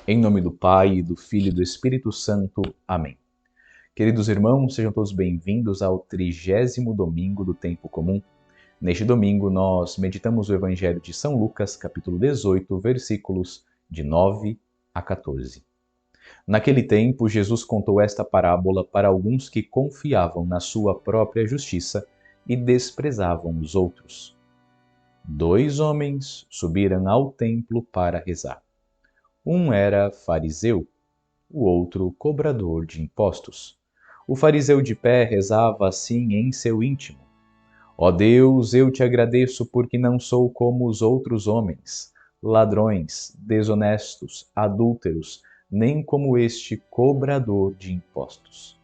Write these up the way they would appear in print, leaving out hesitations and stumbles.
Em nome do Pai, do Filho e do Espírito Santo. Amém. Queridos irmãos, sejam todos bem-vindos ao 30º domingo do Tempo Comum. Neste domingo, nós meditamos o Evangelho de São Lucas, capítulo 18, versículos de 9 a 14. Naquele tempo, Jesus contou esta parábola para alguns que confiavam na sua própria justiça e desprezavam os outros. 2 homens subiram ao templo para rezar. Um era fariseu, o outro cobrador de impostos. O fariseu de pé rezava assim em seu íntimo: Ó Deus, eu te agradeço porque não sou como os outros homens, ladrões, desonestos, adúlteros, nem como este cobrador de impostos.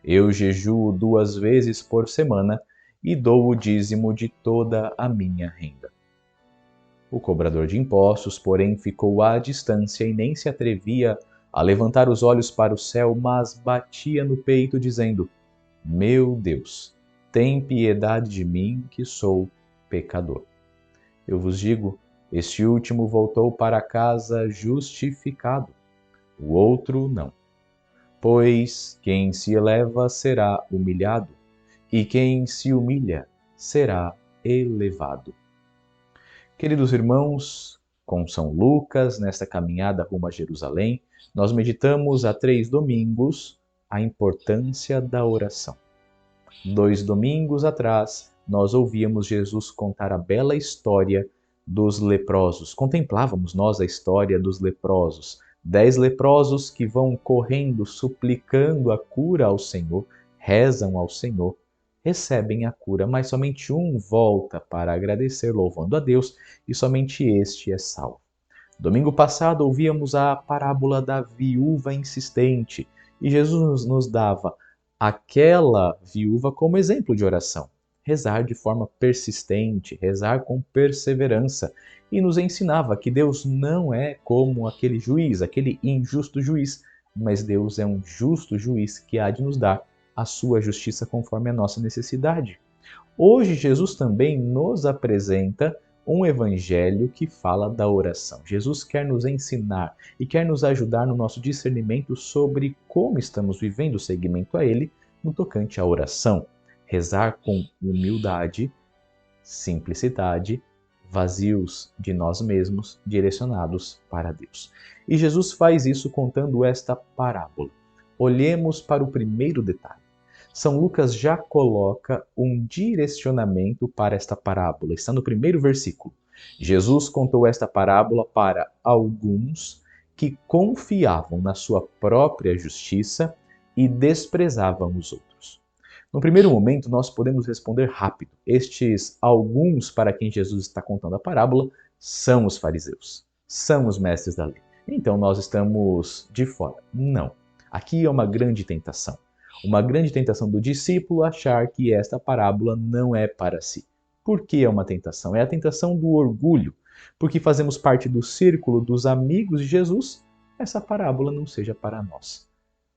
Eu jejuo 2 vezes por semana e dou o dízimo de toda a minha renda. O cobrador de impostos, porém, ficou à distância e nem se atrevia a levantar os olhos para o céu, mas batia no peito, dizendo: Meu Deus, tem piedade de mim, que sou pecador. Eu vos digo, este último voltou para casa justificado, o outro não. Pois quem se eleva será humilhado, e quem se humilha será elevado. Queridos irmãos, com São Lucas, nesta caminhada rumo a Jerusalém, nós meditamos há 3 domingos a importância da oração. 2 domingos atrás, nós ouvíamos Jesus contar a bela história dos leprosos. Contemplávamos nós a história dos leprosos. 10 leprosos que vão correndo, suplicando a cura ao Senhor, rezam ao Senhor, recebem a cura, mas somente um volta para agradecer, louvando a Deus, e somente este é salvo. Domingo passado ouvíamos a parábola da viúva insistente, e Jesus nos dava aquela viúva como exemplo de oração. Rezar de forma persistente, rezar com perseverança, e nos ensinava que Deus não é como aquele juiz, aquele injusto juiz, mas Deus é um justo juiz que há de nos dar a sua justiça conforme a nossa necessidade. Hoje, Jesus também nos apresenta um evangelho que fala da oração. Jesus quer nos ensinar e quer nos ajudar no nosso discernimento sobre como estamos vivendo o seguimento a Ele no tocante à oração. Rezar com humildade, simplicidade, vazios de nós mesmos, direcionados para Deus. E Jesus faz isso contando esta parábola. Olhemos para o primeiro detalhe. São Lucas já coloca um direcionamento para esta parábola. Está no primeiro versículo. Jesus contou esta parábola para alguns que confiavam na sua própria justiça e desprezavam os outros. No primeiro momento, nós podemos responder rápido. Estes alguns para quem Jesus está contando a parábola são os fariseus, são os mestres da lei. Então nós estamos de fora. Não. Aqui é uma grande tentação. Uma grande tentação do discípulo achar que esta parábola não é para si. Por que é uma tentação? É a tentação do orgulho. Porque fazemos parte do círculo dos amigos de Jesus, essa parábola não seja para nós.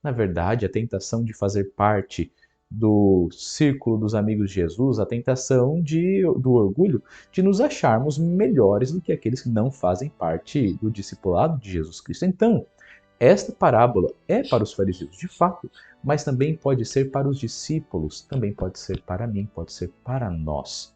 Na verdade, a tentação de fazer parte do círculo dos amigos de Jesus, a tentação do orgulho de nos acharmos melhores do que aqueles que não fazem parte do discipulado de Jesus Cristo. Então, esta parábola é para os fariseus, de fato, mas também pode ser para os discípulos, também pode ser para mim, pode ser para nós.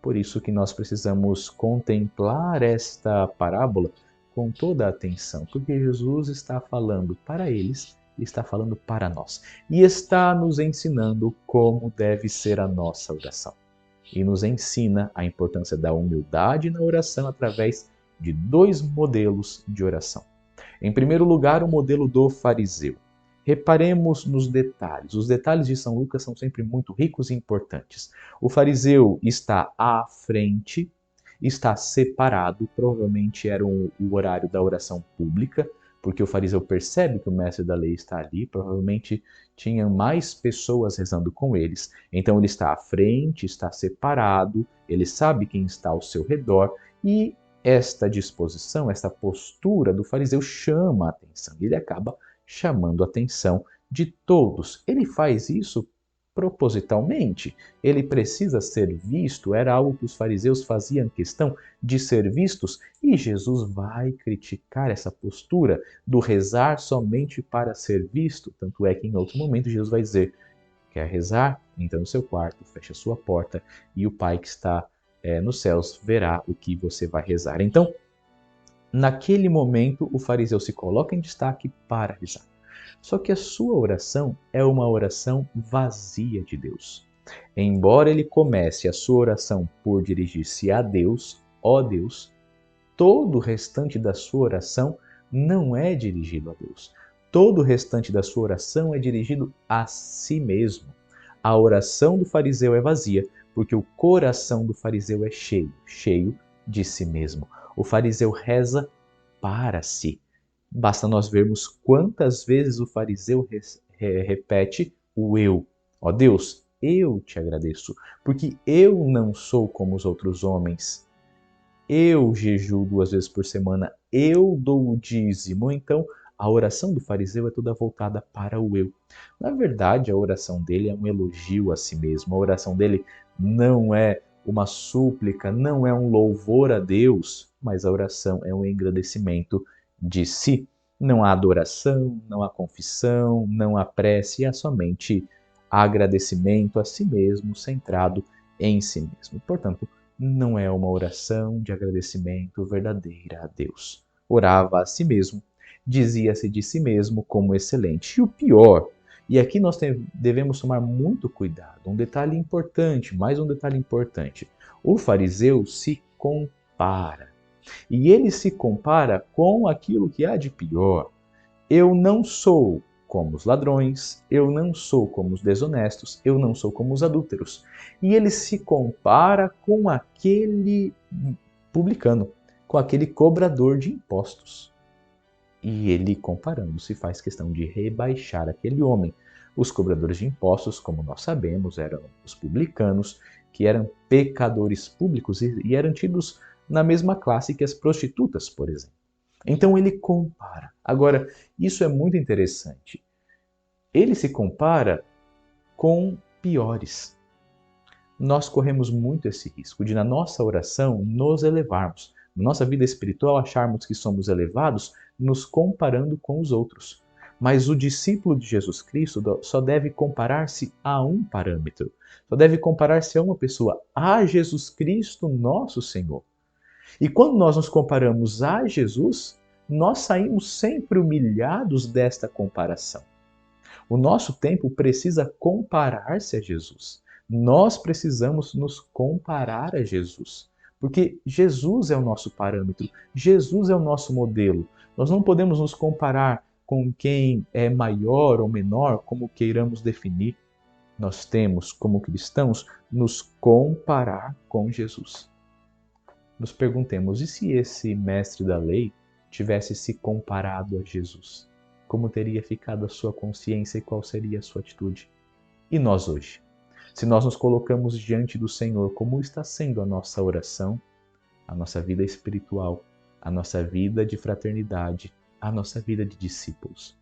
Por isso que nós precisamos contemplar esta parábola com toda a atenção, porque Jesus está falando para eles e está falando para nós. E está nos ensinando como deve ser a nossa oração. E nos ensina a importância da humildade na oração através de 2 modelos de oração. Em primeiro lugar, o modelo do fariseu. Reparemos nos detalhes. Os detalhes de São Lucas são sempre muito ricos e importantes. O fariseu está à frente, está separado, provavelmente era o horário da oração pública, porque o fariseu percebe que o mestre da lei está ali, provavelmente tinha mais pessoas rezando com eles. Então ele está à frente, está separado, ele sabe quem está ao seu redor e esta disposição, esta postura do fariseu chama a atenção. Ele acaba chamando a atenção de todos. Ele faz isso propositalmente. Ele precisa ser visto, era algo que os fariseus faziam questão de ser vistos, e Jesus vai criticar essa postura do rezar somente para ser visto. Tanto é que em outro momento Jesus vai dizer: quer rezar? Entra no seu quarto, fecha a sua porta e o Pai que está nos céus verá o que você vai rezar. Então, naquele momento, o fariseu se coloca em destaque para rezar. Só que a sua oração é uma oração vazia de Deus. Embora ele comece a sua oração por dirigir-se a Deus, ó Deus, todo o restante da sua oração não é dirigido a Deus. Todo o restante da sua oração é dirigido a si mesmo. A oração do fariseu é vazia, porque o coração do fariseu é cheio de si mesmo. O fariseu reza para si. Basta nós vermos quantas vezes o fariseu repete o eu. Ó Deus, eu te agradeço, porque eu não sou como os outros homens. Eu jejuo 2 vezes por semana, eu dou o dízimo. Então, a oração do fariseu é toda voltada para o eu. Na verdade, a oração dele é um elogio a si mesmo. A oração dele não é uma súplica, não é um louvor a Deus, mas a oração é um engrandecimento de si. Não há adoração, não há confissão, não há prece, há somente agradecimento a si mesmo, centrado em si mesmo. Portanto, não é uma oração de agradecimento verdadeira a Deus. Orava a si mesmo, dizia-se de si mesmo como excelente. E o pior, e aqui nós devemos tomar muito cuidado, um detalhe importante, mais um detalhe importante. O fariseu se compara. E ele se compara com aquilo que há de pior. Eu não sou como os ladrões, eu não sou como os desonestos, eu não sou como os adúlteros. E ele se compara com aquele publicano, com aquele cobrador de impostos. E ele, comparando-se, faz questão de rebaixar aquele homem. Os cobradores de impostos, como nós sabemos, eram os publicanos, que eram pecadores públicos e eram tidos na mesma classe que as prostitutas, por exemplo. Então ele compara. Agora, isso é muito interessante. Ele se compara com piores. Nós corremos muito esse risco de, na nossa oração, nos elevarmos. Na nossa vida espiritual, acharmos que somos elevados nos comparando com os outros. Mas o discípulo de Jesus Cristo só deve comparar-se a um parâmetro. Só deve comparar-se a uma pessoa, a Jesus Cristo, nosso Senhor. E quando nós nos comparamos a Jesus, nós saímos sempre humilhados desta comparação. O nosso tempo precisa comparar-se a Jesus. Nós precisamos nos comparar a Jesus. Porque Jesus é o nosso parâmetro, Jesus é o nosso modelo. Nós não podemos nos comparar com quem é maior ou menor, como queiramos definir. Nós temos, como cristãos, nos comparar com Jesus. Nos perguntemos, e se esse mestre da lei tivesse se comparado a Jesus? Como teria ficado a sua consciência e qual seria a sua atitude? E nós hoje? Se nós nos colocamos diante do Senhor, como está sendo a nossa oração, a nossa vida espiritual, a nossa vida de fraternidade, a nossa vida de discípulos?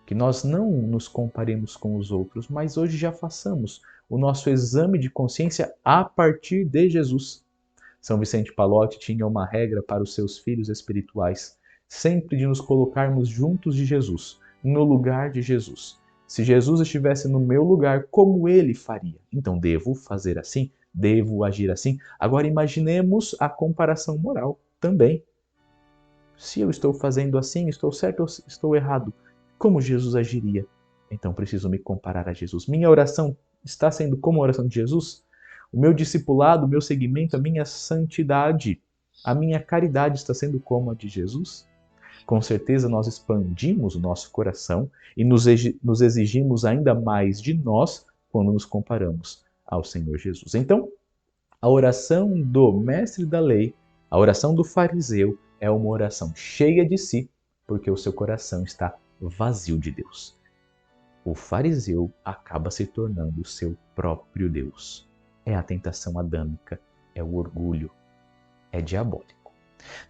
Que nós não nos comparemos com os outros, mas hoje já façamos o nosso exame de consciência a partir de Jesus. São Vicente Pallotti tinha uma regra para os seus filhos espirituais, sempre de nos colocarmos juntos de Jesus, no lugar de Jesus. Se Jesus estivesse no meu lugar, como ele faria? Então devo fazer assim? Devo agir assim? Agora imaginemos a comparação moral também. Se eu estou fazendo assim, estou certo ou estou errado? Como Jesus agiria? Então preciso me comparar a Jesus. Minha oração está sendo como a oração de Jesus? O meu discipulado, o meu seguimento, a minha santidade, a minha caridade está sendo como a de Jesus? Com certeza nós expandimos o nosso coração e nos exigimos ainda mais de nós quando nos comparamos ao Senhor Jesus. Então, a oração do mestre da lei, a oração do fariseu, é uma oração cheia de si, porque o seu coração está vazio de Deus. O fariseu acaba se tornando o seu próprio Deus. É a tentação adâmica, é o orgulho, é diabólico.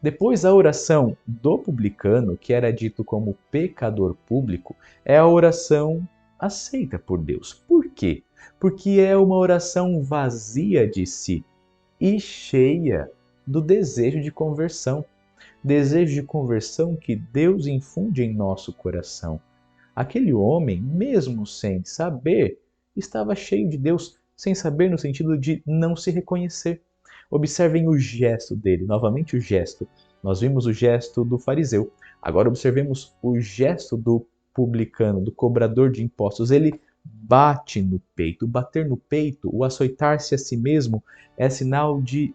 Depois, a oração do publicano, que era dito como pecador público, é a oração aceita por Deus. Por quê? Porque é uma oração vazia de si e cheia do desejo de conversão. Desejo de conversão que Deus infunde em nosso coração. Aquele homem, mesmo sem saber, estava cheio de Deus, sem saber no sentido de não se reconhecer. Observem o gesto dele, novamente o gesto. Nós vimos o gesto do fariseu. Agora observemos o gesto do publicano, do cobrador de impostos. Ele bate no peito. O bater no peito, o açoitar-se a si mesmo, é sinal de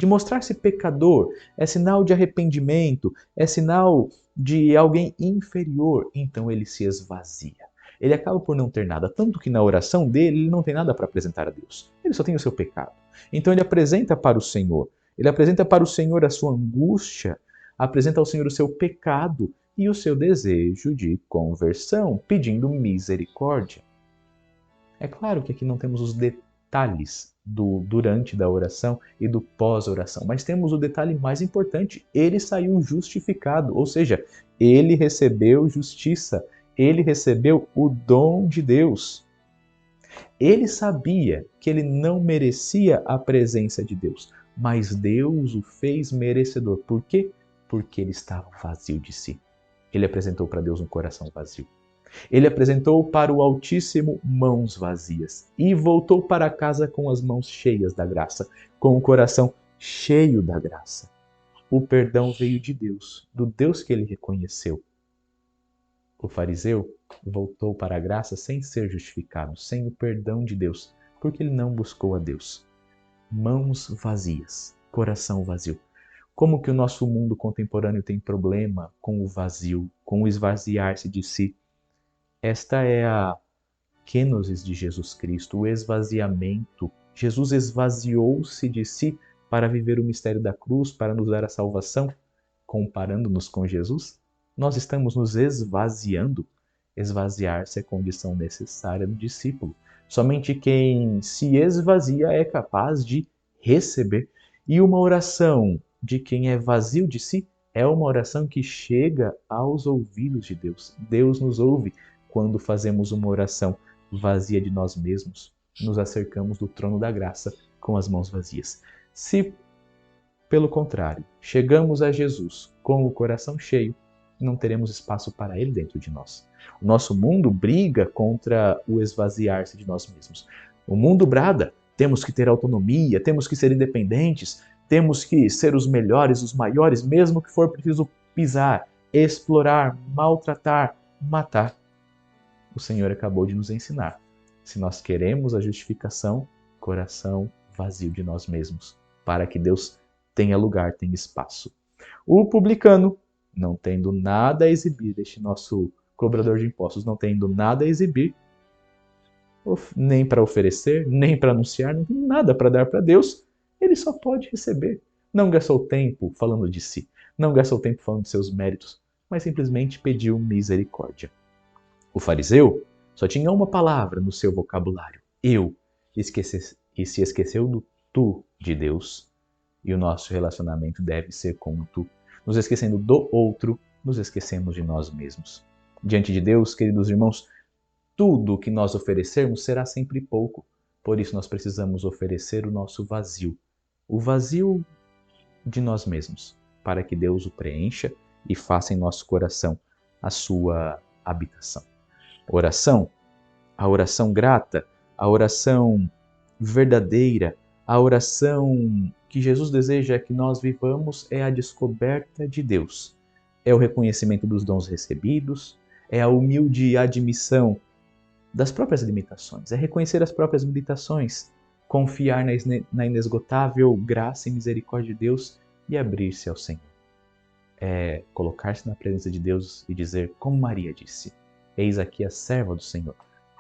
mostrar-se pecador, é sinal de arrependimento, é sinal de alguém inferior. Então ele se esvazia. Ele acaba por não ter nada, tanto que na oração dele ele não tem nada para apresentar a Deus. Ele só tem o seu pecado. Então ele apresenta para o Senhor. Ele apresenta para o Senhor a sua angústia, apresenta ao Senhor o seu pecado e o seu desejo de conversão, pedindo misericórdia. É claro que aqui não temos os detalhes do durante da oração e do pós-oração, mas temos o detalhe mais importante: ele saiu justificado, ou seja, ele recebeu justiça, ele recebeu o dom de Deus. Ele sabia que ele não merecia a presença de Deus, mas Deus o fez merecedor. Por quê? Porque ele estava vazio de si. Ele apresentou para Deus um coração vazio. Ele apresentou para o Altíssimo mãos vazias e voltou para casa com as mãos cheias da graça, com o coração cheio da graça. O perdão veio de Deus, do Deus que ele reconheceu. O fariseu voltou para a graça sem ser justificado, sem o perdão de Deus, porque ele não buscou a Deus. Mãos vazias, coração vazio. Como que o nosso mundo contemporâneo tem problema com o vazio, com o esvaziar-se de si? Esta é a kenosis de Jesus Cristo, o esvaziamento. Jesus esvaziou-se de si para viver o mistério da cruz, para nos dar a salvação. Comparando-nos com Jesus, nós estamos nos esvaziando. Esvaziar-se é a condição necessária do discípulo. Somente quem se esvazia é capaz de receber. E uma oração de quem é vazio de si é uma oração que chega aos ouvidos de Deus. Deus nos ouve quando fazemos uma oração vazia de nós mesmos. Nos acercamos do trono da graça com as mãos vazias. Se, pelo contrário, chegamos a Jesus com o coração cheio, não teremos espaço para Ele dentro de nós. O nosso mundo briga contra o esvaziar-se de nós mesmos. O mundo brada, temos que ter autonomia, temos que ser independentes, temos que ser os melhores, os maiores, mesmo que for preciso pisar, explorar, maltratar, matar. O Senhor acabou de nos ensinar. Se nós queremos a justificação, coração vazio de nós mesmos, para que Deus tenha lugar, tenha espaço. O publicano, não tendo nada a exibir, este nosso cobrador de impostos, não tendo nada a exibir, nem para oferecer, nem para anunciar, não tem nada para dar para Deus, ele só pode receber. Não gastou tempo falando de si, não gastou tempo falando de seus méritos, mas simplesmente pediu misericórdia. O fariseu só tinha uma palavra no seu vocabulário, eu, e se esqueceu do tu de Deus. E o nosso relacionamento deve ser com o tu. Nos esquecendo do outro, nos esquecemos de nós mesmos. Diante de Deus, queridos irmãos, tudo o que nós oferecermos será sempre pouco. Por isso nós precisamos oferecer o nosso vazio, o vazio de nós mesmos, para que Deus o preencha e faça em nosso coração a sua habitação. Oração, a oração grata, a oração verdadeira, a oração que Jesus deseja que nós vivamos é a descoberta de Deus. É o reconhecimento dos dons recebidos, é a humilde admissão das próprias limitações, é reconhecer as próprias limitações, confiar na inesgotável graça e misericórdia de Deus e abrir-se ao Senhor. É colocar-se na presença de Deus e dizer, como Maria disse, eis aqui a serva do Senhor,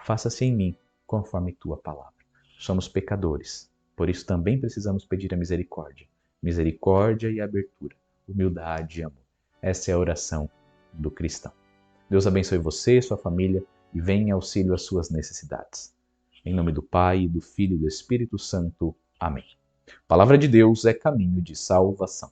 faça-se em mim conforme tua palavra. Somos pecadores, por isso também precisamos pedir a misericórdia. Misericórdia e abertura, humildade e amor. Essa é a oração do cristão. Deus abençoe você, sua família e venha em auxílio às suas necessidades. Em nome do Pai, do Filho e do Espírito Santo. Amém. Palavra de Deus é caminho de salvação.